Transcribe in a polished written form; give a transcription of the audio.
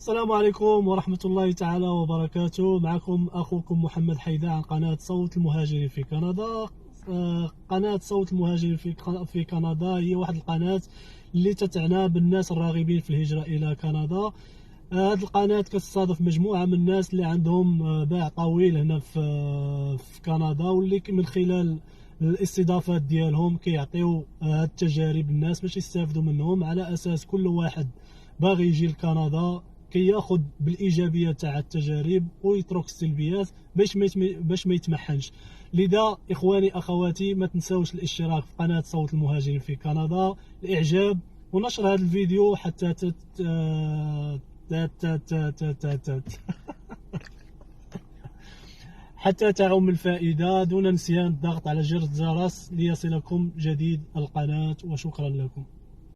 السلام عليكم ورحمة الله تعالى وبركاته. معكم أخوكم محمد حيدة عن قناة صوت المهاجرين في كندا. قناة صوت المهاجرين في كندا هي واحد القناة اللي تتعنى بالناس الراغبين في الهجرة إلى كندا. هذه القناة كتستضيف مجموعة من الناس اللي عندهم باع طويل هنا في كندا، واللي من خلال الاستضافات ديالهم كيعطيو هاد التجارب الناس باش يستافدوا منهم، على أساس كل واحد باغي يجي لكندا كياخذ بالايجابيات تاع التجارب ويترك السلبيات باش ما يتمحنش. لذا اخواني اخواتي، ما تنساوش الاشتراك في قناه صوت المهاجرين في كندا، الاعجاب ونشر هذا الفيديو حتى حتى تعم الفائده، دون نسيان الضغط على جرس الجرس ليصلكم جديد القناه. وشكرا لكم.